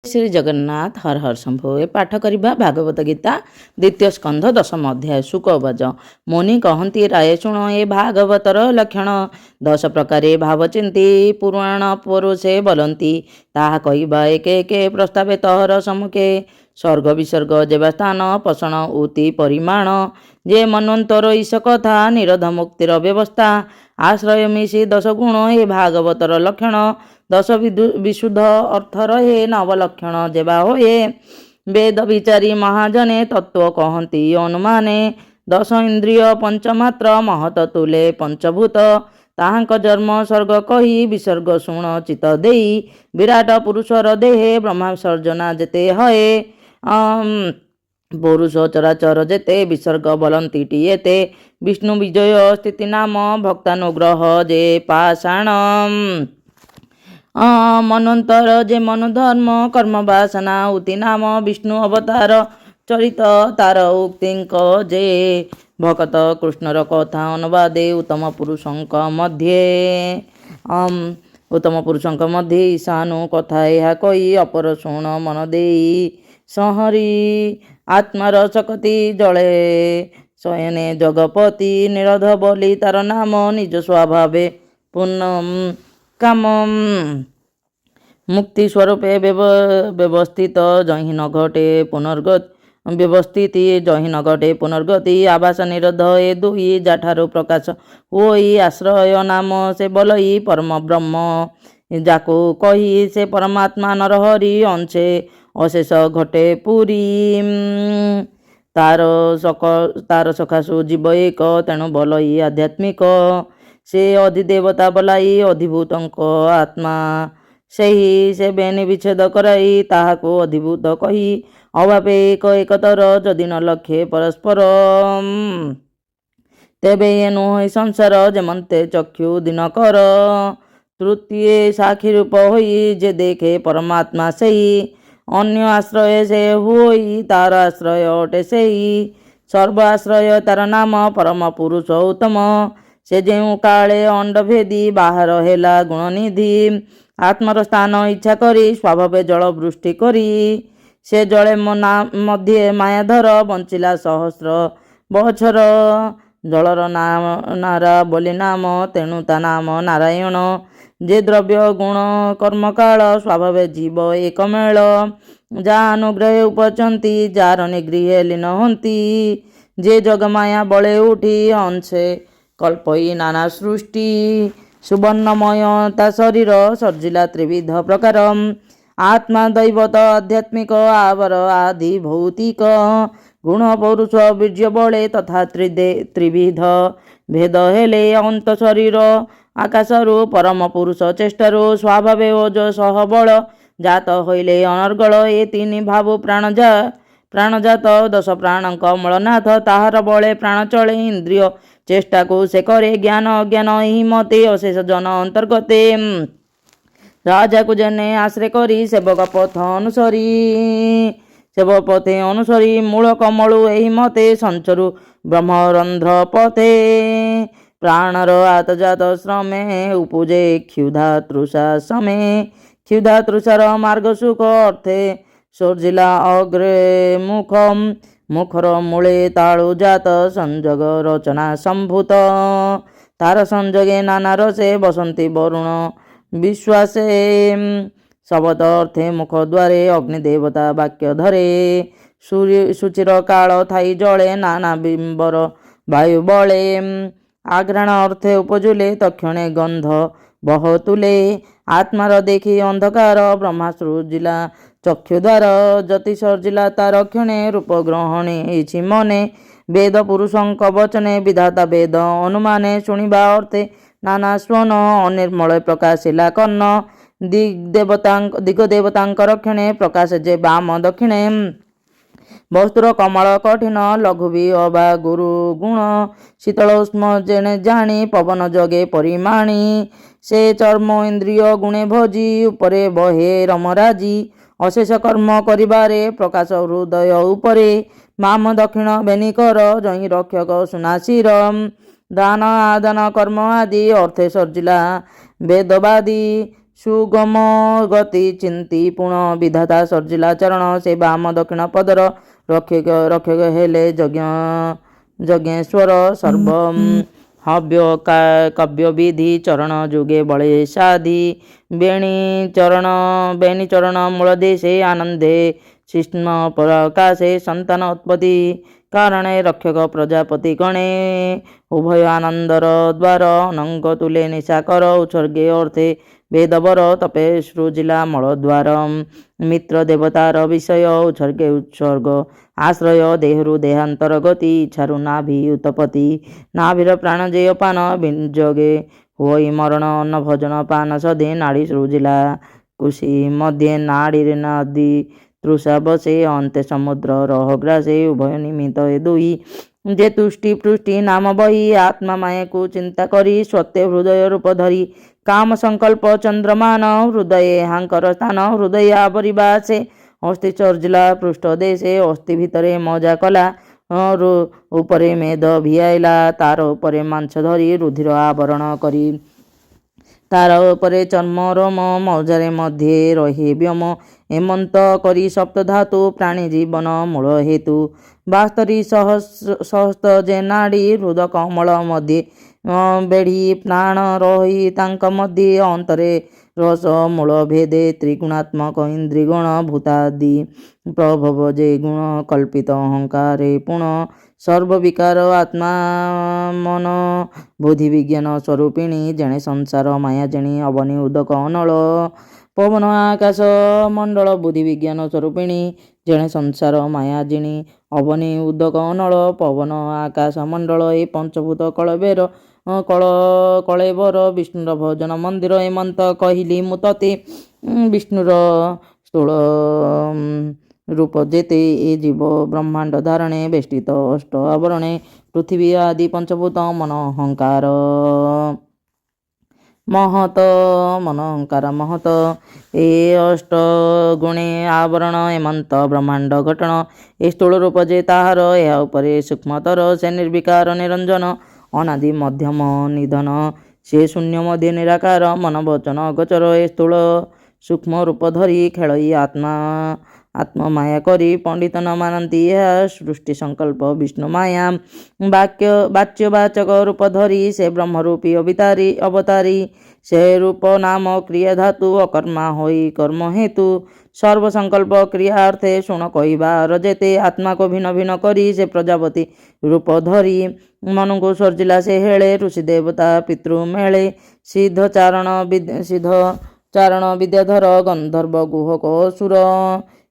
श्री जगन्नाथ हर हर शंभु। ए पाठ करिबा भागवत गीता द्वितीय स्कंध दशम अध्याय। सुकवच मुनि कहती राय शुण ए भागवतर लक्षण 10 प्रकारे भाव चिंती पुराण पुरुषे बोलती ताहा कहिबा एक एक प्रस्तावे तहर सम्मुखे स्वर्ग विसर्ग जेवास्थान पोषण उति परिमाण जे मनवंतर ईश कथा निरोध मुक्तिर व्यवस्था आश्रय मिशी 10 गुण हे भागवतर लक्षण 10 विशुद्ध अर्थ रहे नवलक्षण जेवा होए वेद विचारी महाजने तत्व कहती अनुमाने 10 इंद्रिय पंचमात्र महत तुले पंचभूत ताहांक जन्म स्वर्ग कही विसर्ग शुण चित देई विराट पुरुषर देहे ब्रह्मा सर्जना जेते हए पुरुष चराचर जेते विसर्ग बोलती टीएते विष्णु विजय स्थिति नाम भक्तानुग्रह जे पाषाण मनवंतर जे मनोधर्म कर्म वासना उति नाम विष्णु अवतार चरित तार उक्तिंक जे भक्त कृष्णर कथा अनुवादे उत्तम पुरुषंक मध्ये ईशानु कथा यह कही अपर शुण मन देई सहरी आत्मार सकति जले शयने जगपति निरोध बोली तार नाम निज स्वभावे पूर्णम काम मुक्ति स्वरूपे व्यवस्थित जहि न घटे पुनर्गति व्यवस्थिति जहि न घटे पुनर्गति आभास निरोध ए दुई जाठारु प्रकाश होई आश्रय नाम से बोलई परम ब्रह्म जाको कही से परमात्मा नरहरि अंशे अशेष घटे पुरी तार सखासु जीव एक तेणु बोलई आध्यात्मिक से अधिदेवता बोलाई अधिभूतंक आत्मा सेही से बेनि विच्छेद कराई ताहाको अधिभूत कही अभावे एक एकतर जदि न लक्ष्ये परस्पर तेबे एनु संसार जेमंते चक्षु दिनकर तृतीय साक्षी रूप होई जे देखे परमात्मा सेही अन्य आश्रय से होई तार आश्रय अटे सेही सर्व आश्रय तार नाम परम पुरुष उत्तम से जेउ काले अंडभेदी बाहर हेला गुणनिधि आत्मर स्थान इच्छा करी स्वभावे जल वृष्टि करी से जले मध्य मायाधर बंचिला सहस्र बछर जलर नाम नारा बोली नाम तेणु ता नाम नारायण जे द्रव्य गुण कर्मकाल स्वभावे जीव एकमेल जा अनुग्रहे उपचंती जार निगृहे लीन हंती जे जगमाया बले उठी अंशे कल्पई नाना सृष्टि सुवर्णमय ता शरीर सर्जिला त्रिविध प्रकार आत्मा दैवत आध्यात्मिक आवर आदि भौतिक गुण पौरुष वीर्य बले तथा त्रिविध भेद हेले अंत शरीर आकाशरु परम पुरुष चेष्टारु स्वभावे ओज सह बल जात होइले अनर्गल ए तीन भाव प्राणजात 10 प्राणक मलनाथ ताहार बले प्राण चले इंद्रिय चेष्टा को से करे ज्ञान अज्ञान ही मते अशेष जन अंतर्गते राजा को जने आश्रय करी सेवक पथे अनुसरी मूल कमलु एहि मते संचरु ब्रह्मरंध्र पथे प्राणर आतजात श्रमे उपजे क्षुधा तृषा समे क्षुधा तृषार मार्ग सुख अर्थे सोर्जिला अग्रे मुखर मूले ताळु जात संजोग रचना संभूत तार संजोगे नाना रसे बसंती वरुण विश्वासे शब्द अर्थे मुख द्वारे अग्निदेवता वाक्य धरे सुचिर काल थाई जले नाना बिंबर वायु बले आघ्राण अर्थे उपजुले तक्षणे गंध बहतुले आत्मार देखी अंधकार ब्रह्मा सृजिला चक्षुद्वार जति सर्जिला तार क्षणे रूप ग्रहणे मने वेद पुरुषंक वचने विधाता वेद अनुमाने शुणिबा अर्थे नाना स्वन अनिर्मल प्रकाशिला कर्ण दिग्देवतांक रक्षणे प्रकाश जे वाम दक्षिणे वस्तुर कमल कठिन लघुवी अबा गुरु गुण शीतल उष्म जेने जाणी पवन जगे परिमाणी से चर्म इंद्रिय गुणे भोजी उपरे बहे रमराजी अशेष कर्म करिबारे प्रकाश हृदय उपरे माम दक्षिण बेनिकर जहि रक्षक सुनाशिर दान आदान कर्म आदि अर्थे सर्जिला वेदवादी ସୁଗମ ଗତି ଚିନ୍ତି ପୁଣ ବିଧାତା ସର୍ଜିଲା ଚରଣ ସେ ବାମ ଦକ୍ଷିଣ ପଦର ରକ୍ଷକ ହେଲେ ଯଜ୍ଞେଶ୍ୱର ସର୍ବ ହବ୍ୟ କାବ୍ୟ ବିଧି ଚରଣ ଯୁଗେ ବଳେ ସାଧି ବେଣୀ ଚରଣ ମୂଳ ଦେଶେ ଆନନ୍ଦେ ଶିଷ୍ମ ପ୍ରକାଶେ ସନ୍ତାନ ଉତ୍ପତ୍ତି କାରଣେ ରକ୍ଷକ ପ୍ରଜାପତି ଗଣେ ଉଭୟ ଆନନ୍ଦର ଦ୍ୱାର ଅନଙ୍ଗ ତୁଲେ ନିଶାକର ଉତ୍ସର୍ଗେ ଅର୍ଥେ ବେଦବର ତପେ ସୃଜିଲା ମଳ ଦ୍ୱାର ମିତ୍ର ଦେବତାର ବିଷୟ ଉତ୍ସର୍ଗ ଆଶ୍ରୟ ଦେହରୁ ଦେହାନ୍ତର ଗତି ଇଚ୍ଛାରୁ ନାଭି ଉତ୍ପତ୍ତି ନାଭିର ପ୍ରାଣ ଜେୟ ପାନ ବିଯୋଗେ ହୋଇ ମରଣ ଅନ୍ନ ଭୋଜନ ପାନ ସଦେ ନାଡ଼ି ସୃଜିଲା କୁଶି ମଧ୍ୟେ ନାଡ଼ିରେ ନଦୀ ତୃଷା ବସେ ଅନ୍ତେ ସମୁଦ୍ର ରହ ଗ୍ରାସେ ଉଭୟ ନିମିତ୍ତ ଏ ଦୁଇ ଯେ ତୁଷ୍ଟି ପୃଷ୍ଟି ନାମ ବହି ଆତ୍ମା ମାୟାକୁ ଚିନ୍ତା କରି ସତ୍ୟ ହୃଦୟ ରୂପ ଧରି କାମ ସଂକଳ୍ପ ଚନ୍ଦ୍ରମାନ ହୃଦये ହାଙ୍କର ସ୍ଥାନ ହୃଦୟ ଆବରିବା ସେ ଅସ୍ଥି ଚର୍ଜିଲା ପୃଷ୍ଠ ଦେଶେ ଅସ୍ଥି ଭିତରେ ମଜା କଲା ଉପରେ ମେଦ ଭିଆଇଲା ତାର ଉପରେ ମାଂସ ଧରି ରୁଧିର ଆବରଣ କରି ତାର ଉପରେ ଚର୍ମ ରୋମ ମୌଜାରେ ମଧ୍ୟରେ ରହେ ବ୍ୟୋମ ଏମନ୍ତ କରି ସପ୍ତ ଧାତୁ ପ୍ରାଣୀ ଜୀବନ ମୂଳ ହେତୁ 72 ସହସ୍ର ଯେ ନାଡ଼ି ହୃଦ କମଳ ମଧ୍ୟ ବେଢ଼ି ପ୍ରାଣ ରହି ତାଙ୍କ ମଧ୍ୟ ଅନ୍ତରେ ରସ ମୂଳ ଭେଦେ ତ୍ରିଗୁଣାତ୍ମକ ଇନ୍ଦ୍ରିଗୁଣ ଭୂତାଦି ପ୍ରଭବ ଯେ ଗୁଣ କଳ୍ପିତ ଅହଙ୍କାରେ ପୁଣ ସର୍ବବିକାର ଆତ୍ମା ମନ ବୁଦ୍ଧି ବିଜ୍ଞାନ ସ୍ୱରୂପିଣୀ ଜଣେ ସଂସାର ମାୟା ଜଣେ ଅବନି ଉଦକ ଅନଳ ପବନ ଆକାଶ ମଣ୍ଡଳ ବୁଦ୍ଧି ବିଜ୍ଞାନ ସ୍ୱରୂପିଣୀ ଜଣେ ସଂସାର ମାୟା ଜିଣି ଅବନି ଉଦକ ଅନଳ ପବନ ଆକାଶ ମଣ୍ଡଳ ଏ ପଞ୍ଚଭୂତ କଳେବର ବିଷ୍ଣୁର ଭଜନ ମନ୍ଦିର ଏମନ୍ତ କହିଲି ମୁଁ ତତେ ବିଷ୍ଣୁର ସ୍ଥୂଳ ରୂପ ଯେତେ ଏ ଜୀବ ବ୍ରହ୍ମାଣ୍ଡ ଧାରଣେ ବେଷ୍ଟିତ ଅଷ୍ଟ ଆବରଣେ ପୃଥିବୀ ଆଦି ପଞ୍ଚଭୂତ ମନ ଅହଙ୍କାର ମହତ ଏ ଅଷ୍ଟ ଗୁଣେ ଆବରଣ ଏମନ୍ତ ବ୍ରହ୍ମାଣ୍ଡ ଘଟଣ ଏ ସ୍ଥୂଳ ରୂପ ଯେ ତାହାର ଏହା ଉପରେ ସୂକ୍ଷ୍ମତର ସେ ନିର୍ବିକାର ନିରଞ୍ଜନ ଅନାଦି ମଧ୍ୟମ ନିଧନ ସେ ଶୂନ୍ୟ ମଧ୍ୟ ନିରାକାର ମନ ବଚନ ଅଗୋଚର ଏ ସ୍ଥୂଳ ସୂକ୍ଷ୍ମ ରୂପ ଧରି ଖେଳଇ ଆତ୍ମମାୟା କରି ପଣ୍ଡିତ ନ ମାନନ୍ତି ଏହା ସୃଷ୍ଟି ସଂକଳ୍ପ ବିଷ୍ଣୁ ମାୟା ବାଚ୍ୟବାଚକ ରୂପ ଧରି ସେ ବ୍ରହ୍ମରୂପୀ ଅବତାରୀ ସେ ରୂପ ନାମ କ୍ରିୟା ଧାତୁ ଅକର୍ମା ହୋଇ କର୍ମ ହେତୁ ସର୍ବ ସଂକଳ୍ପ କ୍ରିୟା ଅର୍ଥେ ଶୁଣ କହିବାର ଯେତେ ଆତ୍ମାକୁ ଭିନ୍ନ ଭିନ୍ନ କରି ସେ ପ୍ରଜାପତି ରୂପ ଧରି ମନକୁ ସର୍ଜିଲା ସେ ହେଳେ ଋଷି ଦେବତା ପିତୃ ମେଳେ ସିଦ୍ଧ ଚାରଣ ବିଦ୍ୟାଧର ଗନ୍ଧର୍ବ ଗୁହକ ସୁର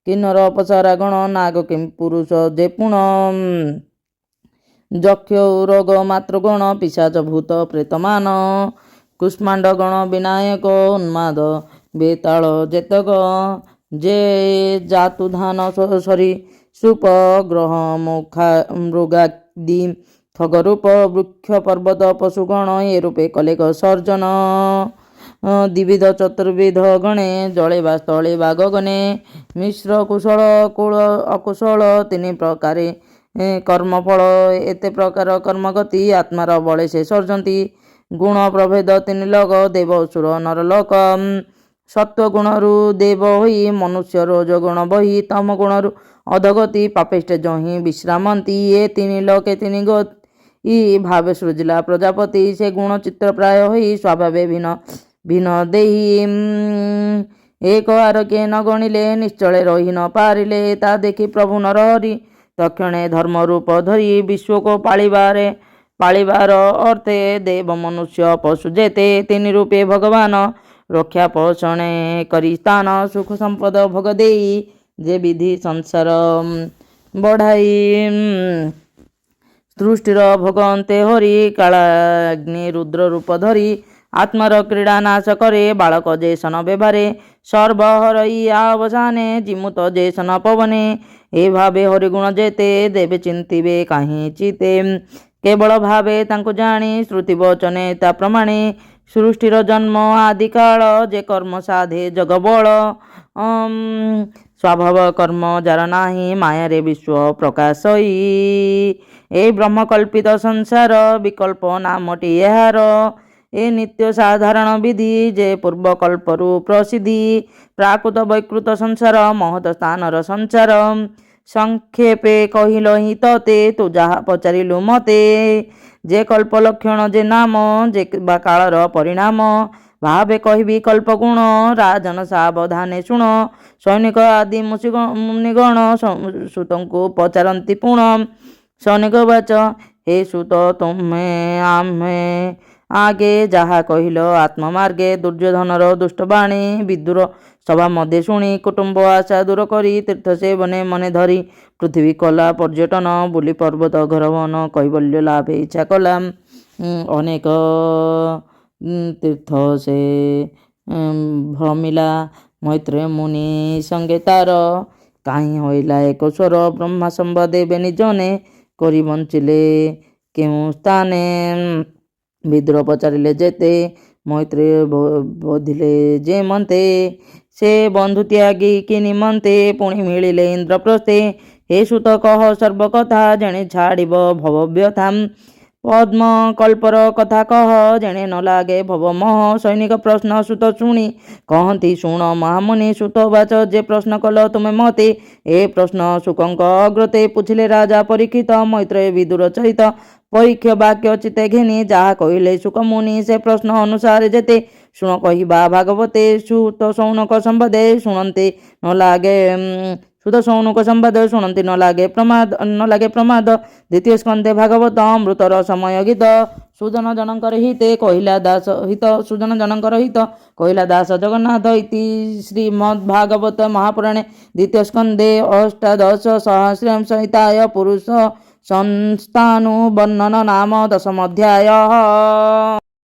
କିନ୍ନର ଅପସାରା ଗଣ ନାଗ ପୁରୁଷ ଯେ ପୁଣ ଯକ୍ଷ ରୋଗ ମାତୃଗଣ ପିଶାଚ ଭୂତ ପ୍ରେତମାନ କୁଷ୍ମାଣ୍ଡ ଗଣ ବିନାୟକ ଉନ୍ମାଦ ବେତାଳ ଯେତକ ଯେ ଜାତୁ ଧାନ ସରି ସୁପ ଗ୍ରହ ମୃଗାଦି ଖଗରୂପ ବୃକ୍ଷ ପର୍ବତ ପଶୁଗଣ ଏ ରୂପେ କଲେକ ସର୍ଜନ ଦ୍ୱିବିଧ ଚତୁର୍ବିଧ ଗଣେ ଜଳେ ବା ସ୍ଥଳେ ବା ଗଗନେ ମିଶ୍ର କୁଶଳ କୁଳ ଅକୁଶଳ ତିନି ପ୍ରକାରେ କର୍ମଫଳ ଏତେ ପ୍ରକାର କର୍ମଗତି ଆତ୍ମାର ବଳେ ସେ ସର୍ଜନ୍ତି ଗୁଣ ପ୍ରଭେଦ ତିନି ଲୋକ ଦେବ ଅସୁର ନରଲୋକ ସତ୍ୱ ଗୁଣରୁ ଦେବ ହୋଇ ମନୁଷ୍ୟ ରୋଜ ଗୁଣ ବହି ତମ ଗୁଣରୁ ଅଧଗତି ପାପେଷ୍ଟ ଜହିଁ ବିଶ୍ରାମନ୍ତି ଏ ତିନି ଲୋକେ ତିନି ଗତି ଭାବେ ସୃଜିଲା ପ୍ରଜାପତି ସେ ଗୁଣ ଚିତ୍ର ପ୍ରାୟ ହୋଇ ସ୍ୱଭାବେ ଭିନ୍ନ ଦେହି ଏକ ଆରୋଗ୍ୟ ନ ଗଣିଲେ ନିଶ୍ଚଳେ ରହି ନ ପାରିଲେ ତା ଦେଖି ପ୍ରଭୁ ନରହରି ତକ୍ଷଣେ ଧର୍ମ ରୂପ ଧରି ବିଶ୍ୱକୁ ପାଳିବାର ଅର୍ଥେ ଦେବ ମନୁଷ୍ୟ ପଶୁ ଯେତେ ତିନି ରୂପେ ଭଗବାନ ରକ୍ଷା ପୋଷଣେ କରି ସ୍ଥାନ ସୁଖ ସମ୍ପଦ ଭୋଗ ଦେଇ ଯେ ବିଧି ସଂସାର ବଢ଼ାଇ ସୃଷ୍ଟିର ଭୋଗ ଅନ୍ତେ ହରି କାଳାଗ୍ନି ରୁଦ୍ର ରୂପ ଧରି ଆତ୍ମାର କ୍ରୀଡ଼ା ନାଶ କରେ ବାଳକ ଯେ ସନ ବ୍ୟବହାରେ ସର୍ବ ହରଇ ଅବସାନେ ଜିମୁତ ଯେ ସନ ପବନେ ଏ ଭାବେ ହରିଗୁଣ ଯେତେ ଦେବେ ଚିନ୍ତିବେ କାହିଁ ଚିତେ କେବଳ ଭାବେ ତାଙ୍କୁ ଜାଣି ଶ୍ରୁତି ବଚନେ ତା ପ୍ରମାଣେ ସୃଷ୍ଟିର ଜନ୍ମ ଆଦିକାଳ ଯେ କର୍ମ ସାଧେ ଜଗବଳ ସ୍ୱଭାବ କର୍ମ ଯାର ନାହିଁ ମାୟାରେ ବିଶ୍ୱ ପ୍ରକାଶଇ ଏ ବ୍ରହ୍ମକଳ୍ପିତ ସଂସାର ବିକଳ୍ପ ନାମଟି ଏହାର ଏ ନିତ୍ୟ ସାଧାରଣ ବିଧି ଯେ ପୂର୍ବ କଳ୍ପରୁ ପ୍ରସିଦ୍ଧି ପ୍ରାକୃତ ବୈକୃତ ସଂସାର ମହତ ସ୍ଥାନର ସଞ୍ଚାର ସଂକ୍ଷେପେ କହିଲ ହିଁ ତତେ ତୁ ଯାହା ପଚାରିଲୁ ମତେ ଯେ କଳ୍ପ ଲକ୍ଷଣ ଯେ ନାମ ଯେ ବା କାଳର ପରିଣାମ ଭାବେ କହିବି କଳ୍ପଗୁଣ ରାଜନ ସାବଧାନେ ଶୁଣ ସୈନିକ ଆଦି ମୁନିଗଣ ସୁତଙ୍କୁ ପଚାରନ୍ତି ପୁଣ ସୈନିକ ବାଚ ହେ ସୁତ ତୁମେ ଆମେ ଆଗେ ଯାହା କହିଲ ଆତ୍ମମାର୍ଗେ ଦୁର୍ଯ୍ୟୋଧନର ଦୁଷ୍ଟବାଣୀ ବିଦୁର ସଭା ମଧ୍ୟ ଶୁଣି କୁଟୁମ୍ବ ଆଶା ଦୂର କରି ତୀର୍ଥ ସେବନେ ମନେ ଧରି ପୃଥିବୀ କଲା ପର୍ଯ୍ୟଟନ ବୁଲି ପର୍ବତ ଘରବନ କୈବଲ୍ୟ ଲାଭେ ଇଚ୍ଛା କଲା ଅନେକ ତୀର୍ଥ ସେ ଭ୍ରମିଲା ମୈତ୍ରେୟ ମୁନି ସଙ୍ଗେ ତାର କାହିଁ ହୋଇଲା ଏକ ସ୍ୱର ବ୍ରହ୍ମା ସମ୍ବାଦ ଦେବେ ନିଜନେ କରି ବଞ୍ଚିଲେ କେଉଁ ସ୍ଥାନେ ବିଦୁର ପଚାରିଲେ ଯେତେ ମୈତ୍ରେୟ ବୋଧିଲେ ଯେ ମନ୍ତେ ସେ ବନ୍ଧୁ ତ୍ୟାଗୀ କି ନିମନ୍ତେ ପୁଣି ମିଳିଲେ ଇନ୍ଦ୍ରପ୍ରସ୍ଥେ ହେ ସୁତ କହ ସର୍ବକଥା ଜଣେ ଛାଡ଼ିବ ଭବ ବ୍ୟଥା ପଦ୍ମ କଳ୍ପର କଥା କହ ଜଣେ ନ ଲାଗେ ଭବ ମହ ସୈନିକ ପ୍ରଶ୍ନ ସୁତ ଶୁଣି କହନ୍ତି ଶୁଣ ମହାମୁନି ସୁତ ବାଚ ଯେ ପ୍ରଶ୍ନ କଲ ତୁମେ ମତେ ଏ ପ୍ରଶ୍ନ ଶୁକଙ୍କ ଅଗ୍ରତେ ପୁଛିଲେ ରାଜା ପରୀକ୍ଷିତ ମୈତ୍ରେୟ ବିଦୁର ସହିତ ପରୀକ୍ଷ ବାକ୍ୟ ଚିତେ ଘେନି ଯାହା କହିଲେ ଶୁକମୁନି ସେ ପ୍ରଶ୍ନ ଅନୁସାରେ ଯେତେ ଶୁଣ କହିବା ଭାଗବତେ ସୁତ ସୌନକ ସମ୍ବାଦେ ଶୁଣନ୍ତେ ନ ଲାଗେ ସୁତ ସୌନକ ସମ୍ବାଦ ଶୁଣନ୍ତି ନ ଲାଗେ ପ୍ରମାଦ ଦ୍ୱିତୀୟ ସ୍କନ୍ଧେ ଭାଗବତ ଅମୃତର ସମୟ ଗୀତ ସୁଜନ ଜନଙ୍କର ହିତେ କହିଲା ଦାସ କହିଲା ଦାସ ଜଗନ୍ନାଥ ଇତି ଶ୍ରୀମଦ୍ଭାଗବତ ମହାପୁରାଣେ ଦ୍ୱିତୀୟ ସ୍କନ୍ଧେ ଅଷ୍ଟାଦଶ ସହସ୍ରଂ ସଂହିତାୟ ପୁରୁଷ ସଂସ୍ଥାନୁ ବର୍ଣ୍ଣନ ନାମ 10ମ ଅଧ୍ୟାୟ।